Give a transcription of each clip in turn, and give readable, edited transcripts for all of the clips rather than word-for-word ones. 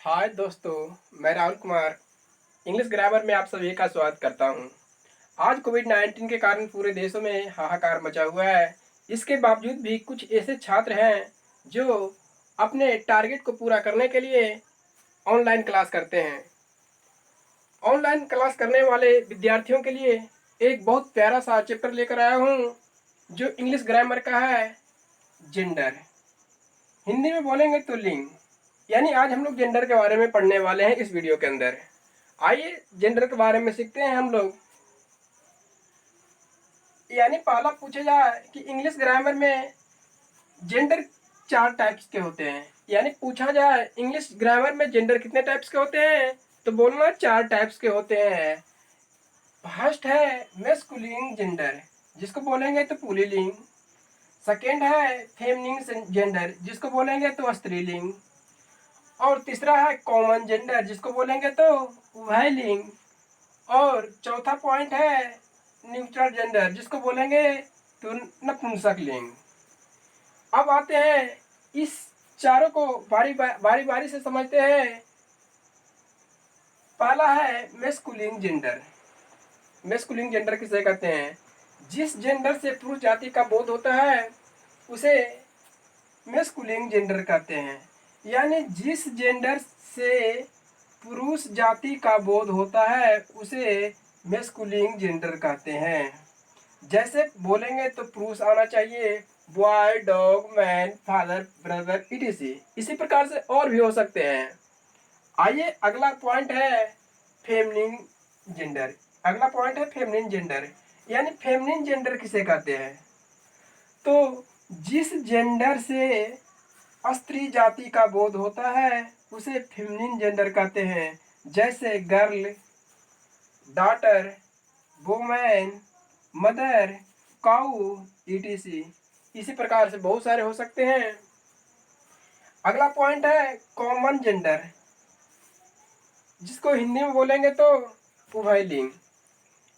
हाय दोस्तों, मैं Rahul Kumar English grammar में आप सभी का स्वागत करता हूं। आज कोविड-19 के कारण पूरे देशों में हाहाकार मचा हुआ है। इसके बावजूद भी कुछ ऐसे छात्र हैं जो अपने टारगेट को पूरा करने के लिए ऑनलाइन क्लास करते हैं। ऑनलाइन क्लास करने वाले विद्यार्थियों के लिए एक बहुत प्यारा सा चैप्टर लेकर आया हूँ जो इंग्लिश ग्रामर का है, जेंडर। हिंदी में बोलेंगे तो लिंग। यानी आज हम लोग जेंडर के बारे में पढ़ने वाले हैं इस वीडियो के अंदर। आइए जेंडर के बारे में सीखते हैं हम लोग। यानी पहला पूछा जाए कि इंग्लिश ग्रामर में जेंडर 4 टाइप्स के होते हैं। यानी पूछा जाए इंग्लिश ग्रामर में जेंडर कितने टाइप्स के होते हैं, तो बोलना 4 टाइप्स के होते हैं। फर्स्ट है मैस्कुलिन जेंडर, जिसको बोलेंगे तो पुल्लिंग। सेकेंड है फेमिनिन जेंडर, जिसको बोलेंगे तो स्त्रीलिंग। और तीसरा है कॉमन जेंडर, जिसको बोलेंगे तो उभयलिंग। और चौथा पॉइंट है न्यूट्रल जेंडर, जिसको बोलेंगे तो नपुंसक लिंग। अब आते हैं इस चारों को बारी बारी से समझते हैं। पहला है मेस्कुलिन जेंडर। मेस्कुलिन जेंडर किसे कहते हैं? जिस जेंडर से पुरुष जाति का बोध होता है उसे मेस्कुलिन जेंडर कहते हैं। यानी जिस जेंडर से पुरुष जाति का बोध होता है उसे मेस्कुलिन जेंडर कहते हैं। जैसे बोलेंगे तो पुरुष आना चाहिए, boy, dog, man, father, brother, etc.. इसी प्रकार से और भी हो सकते हैं। आइए अगला पॉइंट है फेमिनिन जेंडर। अगला पॉइंट है फेमिनिन जेंडर। यानी फेमिनिन जेंडर किसे कहते हैं? तो जिस जेंडर से स्त्री जाति का बोध होता है उसे फेमिनिन जेंडर कहते हैं। जैसे गर्ल, डॉटर, वुमेन, मदर, काऊ, ईटीसी। इसी प्रकार से बहुत सारे हो सकते हैं। अगला पॉइंट है कॉमन जेंडर, जिसको हिंदी में बोलेंगे तो उभयलिंग।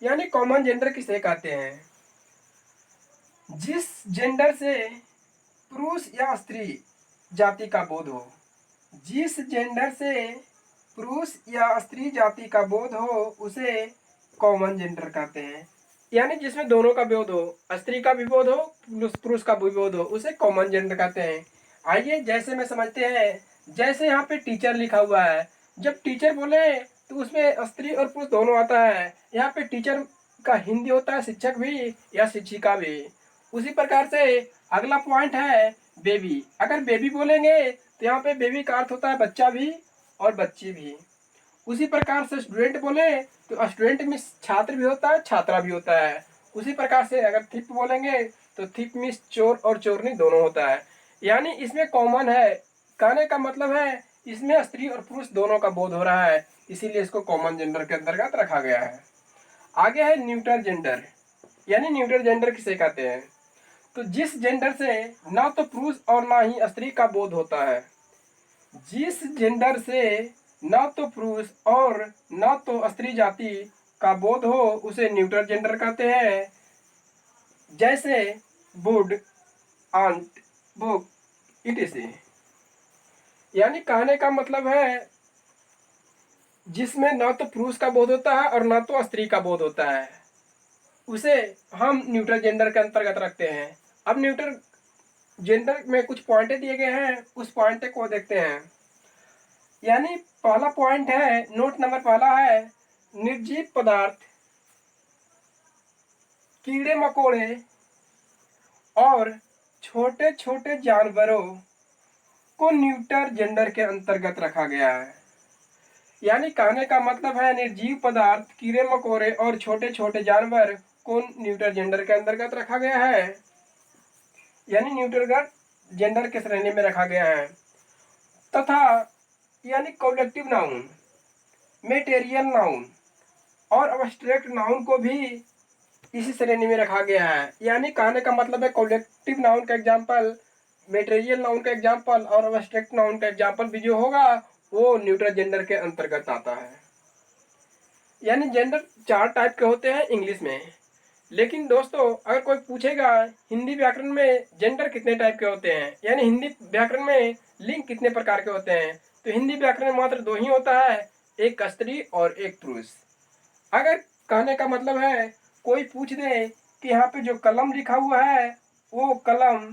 यानी कॉमन जेंडर किसे कहते हैं? जिस जेंडर से पुरुष या स्त्री जाति का बोध हो। जिस जेंडर से पुरुष या स्त्री जाति का बोध हो उसे कॉमन जेंडर कहते हैं। यानी जिसमें दोनों का बोध हो, स्त्री का भी बोध हो, पुरुष का भी बोध हो, उसे कॉमन जेंडर कहते हैं। आइए जैसे में समझते हैं। जैसे यहाँ पे टीचर लिखा हुआ है, जब टीचर बोले तो उसमें स्त्री और पुरुष दोनों आता है। यहाँ पे टीचर का हिंदी होता है शिक्षक भी या शिक्षिका भी। उसी प्रकार से अगला पॉइंट है बेबी। अगर बेबी बोलेंगे तो यहाँ पे बेबी का अर्थ होता है बच्चा भी और बच्ची भी। उसी प्रकार से स्टूडेंट बोले तो स्टूडेंट में छात्र भी होता है, छात्रा भी होता है। उसी प्रकार से अगर थिप बोलेंगे तो थिप में चोर और चोरनी दोनों होता है। यानी इसमें कॉमन है। कहने का मतलब है इसमें स्त्री और पुरुष दोनों का बोध हो रहा है, इसीलिए इसको कॉमन जेंडर के अंतर्गत रखा गया है। आगे है न्यूट्रल जेंडर। यानी न्यूट्रल जेंडर किसे कहते हैं? तो जिस जेंडर से ना तो पुरुष और ना ही स्त्री का बोध होता है। जिस जेंडर से ना तो पुरुष और ना तो स्त्री जाति का बोध हो उसे न्यूट्रल जेंडर कहते हैं। जैसे वुड, आंट, बुक, इटीसी। यानी कहने का मतलब है जिसमें ना तो पुरुष का बोध होता है और ना तो स्त्री का बोध होता है उसे हम न्यूट्रल जेंडर के अंतर्गत रखते हैं। अब न्यूट्रल जेंडर में कुछ पॉइंट दिए गए हैं, उस पॉइंट को देखते हैं। यानी पहला पॉइंट है, नोट नंबर पहला है निर्जीव पदार्थ, कीड़े मकोड़े और छोटे छोटे जानवरों को न्यूट्रल जेंडर के अंतर्गत रखा गया है। यानी कहने का मतलब है निर्जीव पदार्थ, कीड़े मकोड़े और छोटे छोटे जानवर को न्यूट्रल जेंडर के अंतर्गत रखा गया है। यानी न्यूट्रल जेंडर के श्रेणी में रखा गया है। तथा यानी कलेक्टिव नाउन, मेटेरियल नाउन और अब्स्ट्रैक्ट नाउन को भी इसी श्रेणी में रखा गया है। यानी कहने का मतलब है कलेक्टिव नाउन का एग्जाम्पल, मेटेरियल नाउन का एग्जाम्पल और अब्स्ट्रैक्ट नाउन का एग्जाम्पल भी जो होगा वो न्यूट्रल जेंडर के अंतर्गत आता है। यानी जेंडर 4 टाइप के होते हैं इंग्लिश में। लेकिन दोस्तों अगर कोई पूछेगा हिंदी व्याकरण में जेंडर कितने टाइप के होते हैं, यानी हिंदी व्याकरण में लिंग कितने प्रकार के होते हैं, तो हिंदी व्याकरण में मात्र 2 ही होता है, एक स्त्री और एक पुरुष। अगर कहने का मतलब है कोई पूछ दे कि यहाँ पे जो कलम लिखा हुआ है वो कलम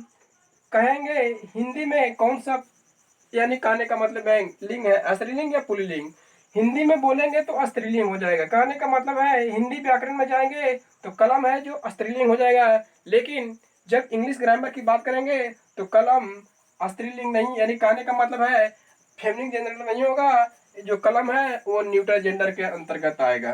कहेंगे हिंदी में कौन सा, यानी कहने का मतलब है लिंग है स्त्रीलिंग या पुल्लिंग। हिंदी में बोलेंगे तो स्त्रीलिंग हो जाएगा। कहने का मतलब है हिंदी व्याकरण में जाएंगे तो कलम है जो स्त्रीलिंग हो जाएगा, लेकिन जब इंग्लिश ग्रामर की बात करेंगे तो कलम स्त्रीलिंग नहीं, यानी कहने का मतलब है फेमिनिन जेंडर नहीं होगा, जो कलम है वो न्यूट्रल जेंडर के अंतर्गत आएगा।